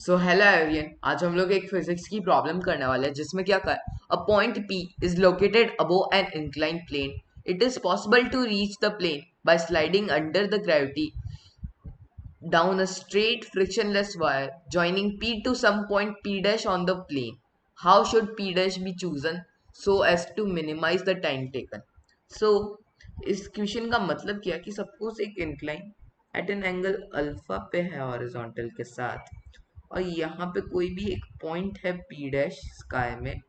So hello everyone, आज हम लोग एक फिजिक्स की प्रॉब्लम करने वाले हैं जिसमें क्या कहा है। A point P is located above an incline plane. It is possible to reach the plane by sliding under the gravity down a straight frictionless wire joining P to some point P dash on the plane. How should P dash be chosen so as to minimize the time taken? So इस question का मतलब क्या कि suppose एक incline at an angle alpha पे है horizontal के साथ, और यहाँ पे कोई भी एक पॉइंट है P डैश स्काई में.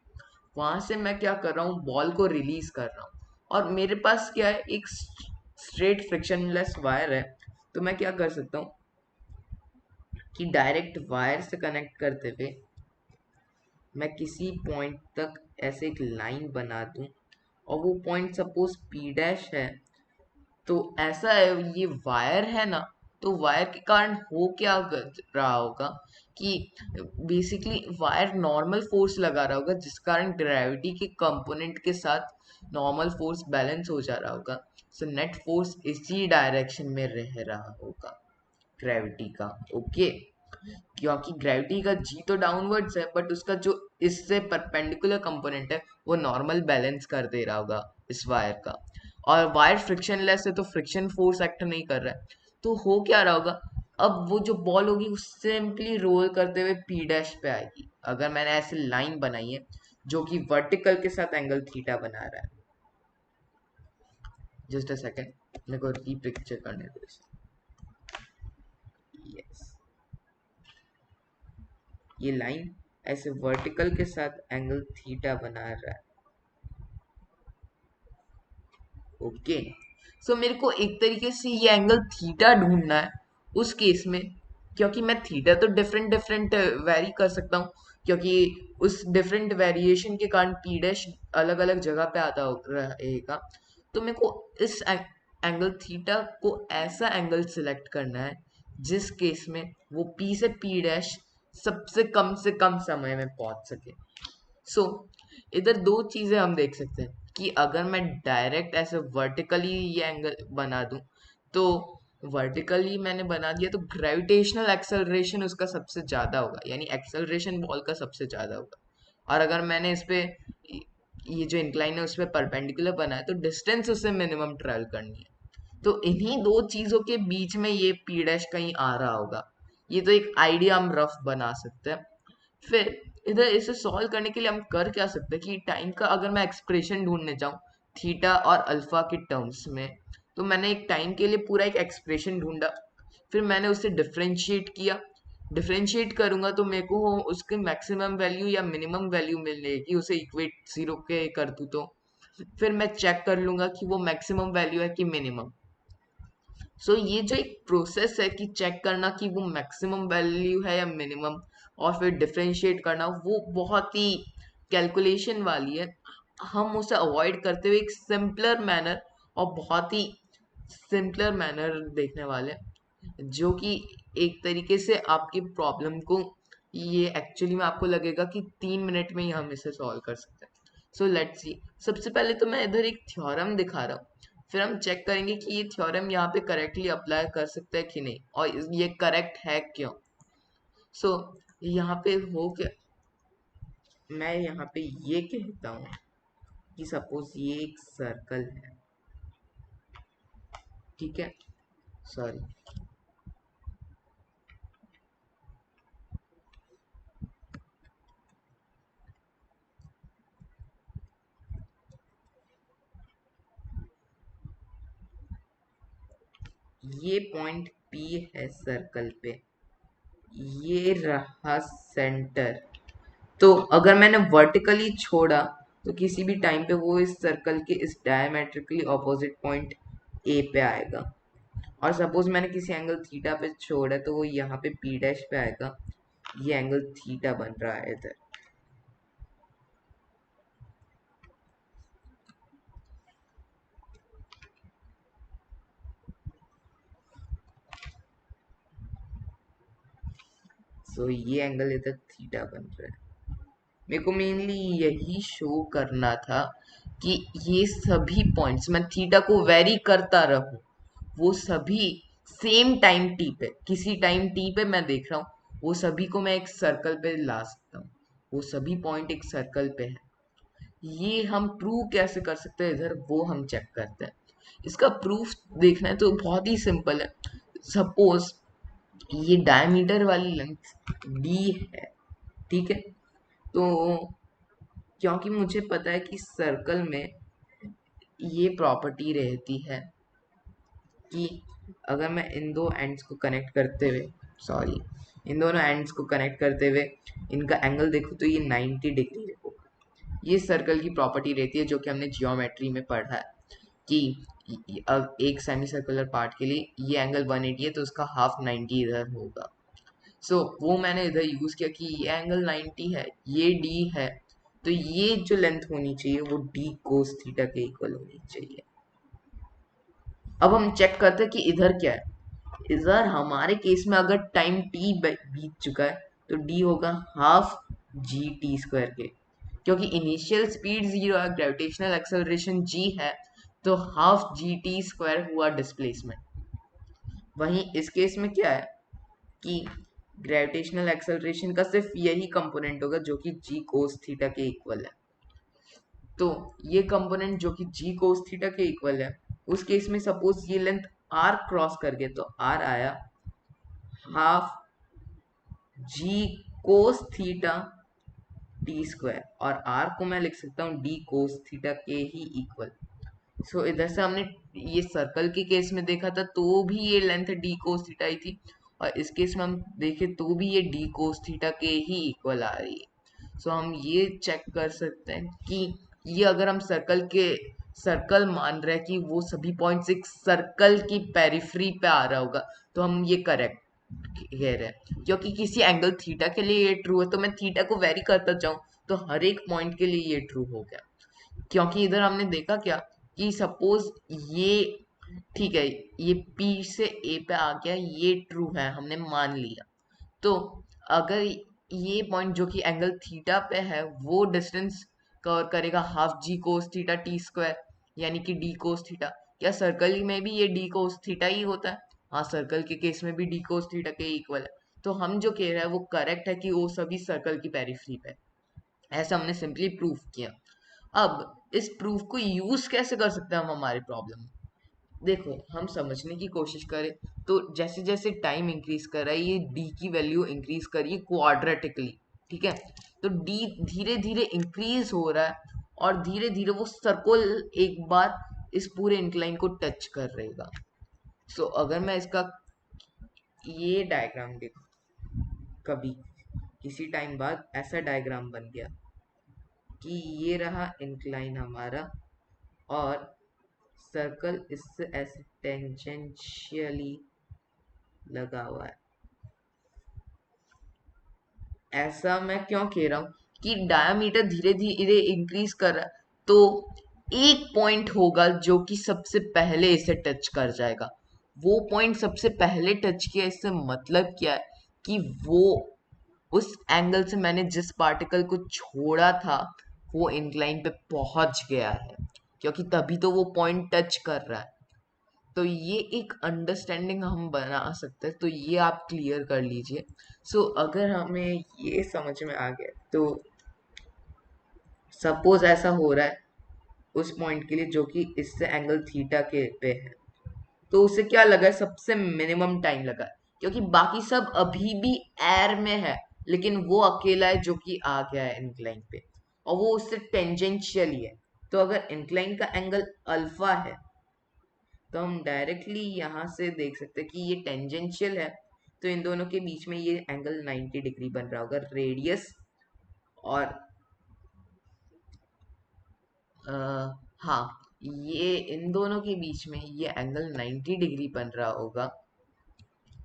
वहां से मैं क्या कर रहा हूँ, बॉल को रिलीज कर रहा हूँ, और मेरे पास क्या है, एक स्ट्रेट फ्रिक्शनलेस वायर है. तो मैं क्या कर सकता हूँ कि डायरेक्ट वायर से कनेक्ट करते हुए मैं किसी पॉइंट तक ऐसे एक लाइन बना दूं, और वो पॉइंट सपोज P डैश है. तो ऐसा है, ये वायर है ना, तो वायर के कारण हो क्या रहा होगा कि बेसिकली वायर नॉर्मल फोर्स लगा रहा होगा, जिस कारण ग्रेविटी के कंपोनेंट के साथ नॉर्मल फोर्स बैलेंस हो जा रहा होगा. सो नेट फोर्स इसी डायरेक्शन में रह रहा होगा, ग्रेविटी का. ओके, क्योंकि ग्रेविटी का जी तो डाउनवर्ड्स है, बट उसका जो इससे परपेंडिकुलर कंपोनेंट है वो नॉर्मल बैलेंस कर दे रहा होगा इस वायर का. और वायर फ्रिक्शनलेस है तो फ्रिक्शन फोर्स एक्ट नहीं कर रहा है. तो हो क्या रहा होगा, अब वो जो बॉल होगी वो सिंपली रोल करते हुए P डैश पे आएगी. अगर मैंने ऐसे लाइन बनाई है जो कि वर्टिकल के साथ एंगल थीटा बना रहा है. जस्ट अ सेकेंड, मेरे को रीपिक्चर करने दो इसे. यस, ये लाइन ऐसे वर्टिकल के साथ एंगल थीटा बना रहा है. ओके, सो मेरे को एक तरीके से ये एंगल थीटा ढूंढना है उस केस में, क्योंकि मैं थीटा तो डिफरेंट डिफरेंट वेरी कर सकता हूँ, क्योंकि उस डिफरेंट वेरिएशन के कारण P डैश अलग अलग जगह पे आता रहेगा. तो मेरे को इस एंगल थीटा को ऐसा एंगल सिलेक्ट करना है जिस केस में वो P से P डैश सबसे कम से कम समय में पहुंच सके. सो इधर दो चीजें हम देख सकते हैं कि अगर मैं डायरेक्ट ऐसे वर्टिकली ये एंगल बना दूं, तो वर्टिकली मैंने बना दिया तो ग्रेविटेशनल एक्सेलरेशन उसका सबसे ज्यादा होगा, यानी एक्सेलरेशन बॉल का सबसे ज्यादा होगा. और अगर मैंने इस पे ये जो इंक्लाइन है उस पे परपेंडिकुलर बनाया तो डिस्टेंस उससे मिनिमम ट्रेवल करनी है. तो इन्हीं दो चीजों के बीच में ये P डैश कहीं आ रहा होगा. ये तो एक आइडिया हम रफ बना सकते हैं. फिर इधर इसे सॉल्व करने के लिए हम कर क्या सकते हैं कि टाइम का अगर मैं एक्सप्रेशन ढूंढने जाऊं थीटा और अल्फा के टर्म्स में, तो मैंने एक टाइम के लिए पूरा एक एक्सप्रेशन ढूंढा. फिर मैंने उसे डिफरेंशिएट किया. डिफरेंशिएट करूंगा तो मेरे को उसके मैक्सिमम वैल्यू या मिनिमम वैल्यू मिलेगी, उसे इक्वेट जीरो के कर दूं तो फिर मैं चेक कर लूंगा कि वो मैक्सिमम वैल्यू है कि मिनिमम. सो ये जो एक प्रोसेस है कि चेक करना कि वो मैक्सिमम वैल्यू है या मिनिमम, और फिर डिफरेंशिएट करना, वो बहुत ही कैलकुलेशन वाली है. हम उसे अवॉइड करते हुए एक सिंपलर मैनर और बहुत ही सिंपलर मैनर देखने वाले हैं, जो कि एक तरीके से आपकी प्रॉब्लम को, ये एक्चुअली में आपको लगेगा कि 3 मिनट में ही हम इसे सॉल्व कर सकते हैं. So let's see. सबसे पहले तो मैं इधर एक थ्योरम दिखा रहा हूँ, फिर हम चेक करेंगे कि ये थ्योरम यहाँ पे करेक्टली अप्लाई कर सकते हैं कि नहीं, और ये करेक्ट है क्यों. सो यहाँ पे हो क्या, मैं यहाँ पे ये कहता हूँ कि सपोज ये एक सर्कल है. ठीक है, सॉरी. ये पॉइंट P है सर्कल पे, ये रहा सेंटर. तो अगर मैंने वर्टिकली छोड़ा तो किसी भी टाइम पे वो इस सर्कल के इस डायमेट्रिकली ऑपोजिट पॉइंट A पे आएगा. और सपोज मैंने किसी एंगल थीटा पे छोड़ा तो वो यहाँ पे P डैश पे आएगा. ये एंगल थीटा बन रहा है इधर. सो ये एंगल इधर थीटा बन रहा है. मेरे को मेनली यही शो करना था कि ये सभी पॉइंट्स मैं थीटा को वेरी करता रहूं, वो सभी सेम टाइम टी पे, किसी टाइम टी पे मैं देख रहा हूँ वो सभी को मैं एक सर्कल पे ला सकता हूँ, वो सभी पॉइंट एक सर्कल पे है। ये हम प्रूव कैसे कर सकते हैं इधर, वो हम चेक करते हैं। इसका प्रूफ देखना है तो बहुत ही सिंपल है। सपोज ये डायमीटर वाली लेंथ डी है, ठीक है। तो क्योंकि मुझे पता है कि सर्कल में ये प्रॉपर्टी रहती है कि अगर मैं इन दो एंड्स को कनेक्ट करते हुए, सॉरी, इन दोनों एंड्स को कनेक्ट करते हुए इनका एंगल देखो तो ये 90 डिग्री देखो। ये सर्कल की प्रॉपर्टी रहती है जो कि हमने जियोमेट्री में पढ़ा है कि अब एक सेमी सर्कुलर पार्ट के लिए ये एंगल 180 है तो उसका हाफ 90 इधर होगा। वो मैंने इधर यूज किया कि ये एंगल 90 है, ये डी है, तो ये जो लेंथ होनी चाहिए वो डी कोस थीटा के इक्वल होनी चाहिए। अब हम चेक करते हैं कि इधर क्या है। इधर हमारे केस में अगर टाइम टी बीत चुका है तो डी होगा हाफ जी टी स्क्वायर के, क्योंकि इनिशियल स्पीड 0 है, ग्रेविटेशनल एक्सेलरेशन जी है, तो हाफ जी टी स्क्वायर हुआ डिस्प्लेसमेंट। वहीं इस केस में क्या है कि ग्रेविटेशनल एक्सेलरेशन का सिर्फ यही कंपोनेंट होगा जो कि जी कोस थीटा के इक्वल है। तो ये कंपोनेंट जो कि जी कोस थीटा के इक्वल है, उस केस में सपोज ये लेंथ आर क्रॉस कर गए तो आर आया हाफ जी कोस थीटा टी स्क्वायर, और आर को मैं लिख सकता हूँ डी कोस थीटा के ही इक्वल। इधर से हमने ये सर्कल के केस में देखा था तो भी ये लेंथ डी कोस थीटा ही थी, और इस केस में हम देखें तो भी ये डी कोस थीटा के ही इक्वल आ रही है। हम ये चेक कर सकते हैं कि ये अगर हम सर्कल मान रहे हैं कि वो सभी पॉइंट्स एक सर्कल की पेरिफ्री पे आ रहा होगा, तो हम ये करेक्ट कह रहे हैं। क्योंकि किसी एंगल थीटा के लिए ये ट्रू है तो मैं थीटा को वेरी करता जाऊं तो हर एक पॉइंट के लिए ये ट्रू हो गया। क्योंकि इधर हमने देखा क्या कि सपोज ये, ठीक है, ये P से A पे आ गया, ये ट्रू है, हमने मान लिया। तो अगर ये पॉइंट जो कि एंगल थीटा पे है वो डिस्टेंस कवर करेगा हाफ जी कोस थीटा टी स्क्वायर, यानी कि डी कोस थीटा। क्या सर्कल में भी ये डी कोस थीटा ही होता है? हाँ, सर्कल के केस में भी डी कोस थीटा के इक्वल है। तो हम जो कह रहे हैं वो करेक्ट है कि वो सभी सर्कल की पेरिफ्री पे है। ऐसा हमने सिंपली प्रूफ किया। अब इस प्रूफ को यूज कैसे कर सकते हैं हम हमारे प्रॉब्लम में? देखो, हम समझने की कोशिश करें तो जैसे जैसे टाइम इंक्रीज कर रहा है ये डी की वैल्यू इंक्रीज करिए क्वाड्रेटिकली, ठीक है। तो डी धीरे धीरे इंक्रीज हो रहा है और धीरे धीरे वो सर्कल एक बार इस पूरे इंक्लाइन को टच कर रहेगा। अगर मैं इसका ये डायग्राम देखो, कभी किसी टाइम बाद ऐसा डायग्राम बन गया कि ये रहा इंक्लाइन हमारा, और सर्कल इससे ऐसे टेंजेंशियली लगा हुआ है। ऐसा मैं क्यों कह रहा हूँ कि डायमीटर धीरे धीरे इंक्रीज कर रहा है, तो एक पॉइंट होगा जो कि सबसे पहले इसे टच कर जाएगा। वो पॉइंट सबसे पहले टच किया, इससे मतलब क्या है कि वो उस एंगल से मैंने जिस पार्टिकल को छोड़ा था वो इंक्लाइन पे पहुंच गया है, क्योंकि तभी तो वो पॉइंट टच कर रहा है। तो ये एक अंडरस्टैंडिंग हम बना सकते हैं, तो ये आप क्लियर कर लीजिए। अगर हमें ये समझ में आ गया तो सपोज ऐसा हो रहा है उस पॉइंट के लिए जो कि इससे एंगल थीटा के पे है, तो उसे क्या लगा है, सबसे मिनिमम टाइम लगा है, क्योंकि बाकी सब अभी भी एयर में है, लेकिन वो अकेला है जो कि आ गया है इंक्लाइन पे, और वो उससे टेंजेंशियल ही है। तो अगर इंक्लाइन का एंगल अल्फा है तो हम डायरेक्टली यहाँ से देख सकते हैं कि ये टेंजेंशियल है, तो इन दोनों के बीच में ये एंगल 90 डिग्री बन रहा होगा। रेडियस और हाँ, ये इन दोनों के बीच में ये एंगल 90 डिग्री बन रहा होगा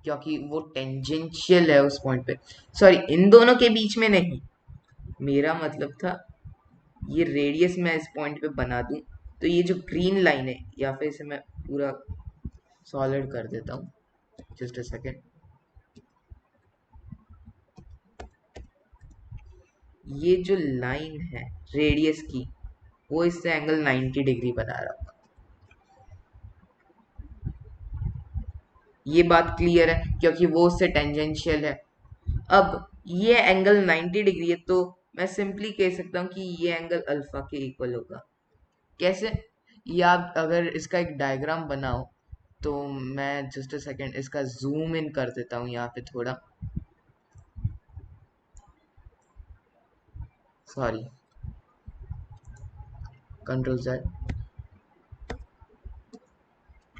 क्योंकि वो टेंजेंशियल है उस पॉइंट पे। सॉरी, इन दोनों के बीच में नहीं, मेरा मतलब था ये रेडियस मैं इस पॉइंट पे बना दूं तो ये जो ग्रीन लाइन है, या फिर इसे मैं पूरा सॉलिड कर देता हूँ, जस्ट अ सेकेंड। ये जो लाइन है रेडियस की, वो इससे एंगल 90 डिग्री बना रहा होगा। ये बात क्लियर है क्योंकि वो उससे टेंजेंशियल है। अब ये एंगल 90 डिग्री है, तो मैं सिंपली कह सकता हूँ कि ये एंगल अल्फा के इक्वल होगा। कैसे? या अगर इसका एक डायग्राम बनाओ, तो मैं जस्ट अ सेकेंड इसका जूम इन कर देता हूँ यहाँ पे थोड़ा, सॉरी, कंट्रोल जेड।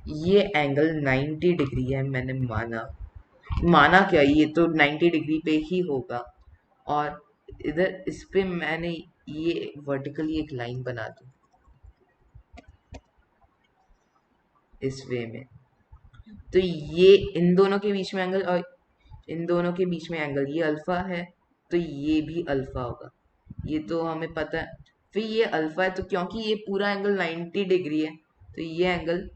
ये एंगल 90 डिग्री है, मैंने माना। माना क्या, ये तो 90 डिग्री पे ही होगा। और इधर इस पे मैंने ये वर्टिकली एक लाइन बना दी इस वे में, तो ये इन दोनों के बीच में एंगल, और इन दोनों के बीच में एंगल, ये अल्फा है, तो ये भी अल्फा होगा। ये तो हमें पता है। फिर ये अल्फा है, तो क्योंकि ये पूरा एंगल 90 डिग्री है, तो ये एंगल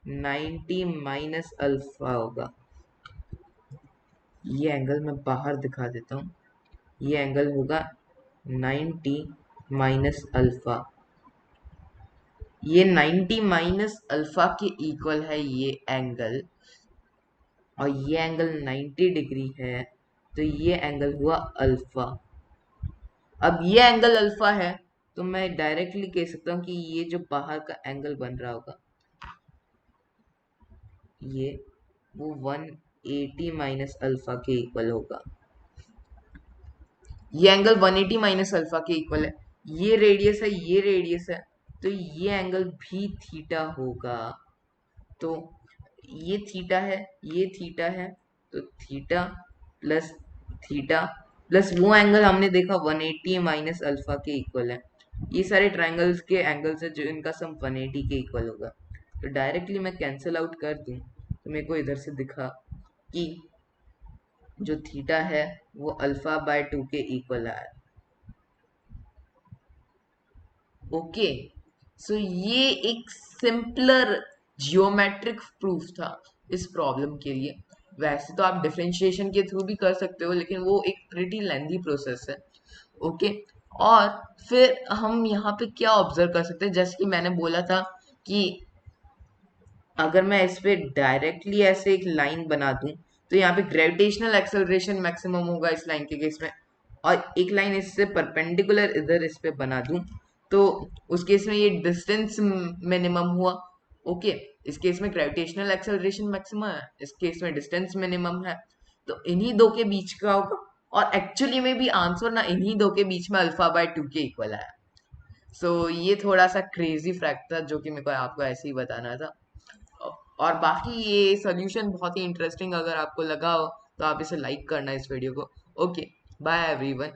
90 माइनस अल्फा होगा। ये एंगल मैं बाहर दिखा देता हूँ। ये एंगल होगा 90 माइनस अल्फा। ये 90 माइनस अल्फा के इक्वल है ये एंगल, और ये एंगल 90 डिग्री है, तो ये एंगल हुआ अल्फा। अब ये एंगल अल्फा है, तो मैं डायरेक्टली कह सकता हूँ कि ये जो बाहर का एंगल बन रहा होगा, ये वो 180 माइनस अल्फा के इक्वल होगा। ये एंगल 180 माइनस अल्फा के इक्वल है। ये रेडियस है, ये रेडियस है, तो ये एंगल भी थीटा होगा। तो ये थीटा है, ये थीटा है, तो थीटा प्लस थीटा प्लस वो एंगल हमने देखा 180 माइनस अल्फा के इक्वल है। ये सारे ट्रायंगल्स के एंगल्स है जो इनका सम 180 के इक्वल होगा। तो डायरेक्टली मैं कैंसिल आउट कर दूं, तो मेरे को इधर से दिखा कि जो थीटा है वो अल्फा बाय 2 के इक्वल है। ओके, सो ये एक सिंपलर जियोमेट्रिक प्रूफ था इस प्रॉब्लम के लिए। वैसे तो आप डिफरेंशिएशन के थ्रू भी कर सकते हो, लेकिन वो एक प्रिटी लेंथी प्रोसेस है। ओके, और फिर हम यहाँ पे क्या ऑब्जर्व कर सकते हैं, जैसे कि मैंने बोला था कि अगर मैं इस पे डायरेक्टली ऐसे एक लाइन बना दूं, तो यहाँ पे ग्रेविटेशनल एक्सेलरेशन मैक्सिमम होगा इस लाइन के केस में। और एक लाइन इससे परपेंडिकुलर इधर इस पे बना दूं, तो उस केस में ये डिस्टेंस मिनिमम हुआ। ओके, इस केस में ग्रेविटेशनल एक्सेलरेशन मैक्सिमम है, इस केस में डिस्टेंस मिनिमम है, तो इन्हीं दो के बीच का होगा। और एक्चुअली में भी आंसर ना इन्हीं दो के बीच में अल्फा बाय 2 के इक्वल है। सो ये थोड़ा सा क्रेजी फैक्ट था जो कि मेरे को आपको ऐसे ही बताना था। और बाकी ये सोल्यूशन बहुत ही इंटरेस्टिंग अगर आपको लगा हो, तो आप इसे लाइक करना इस वीडियो को। Okay, bye everyone.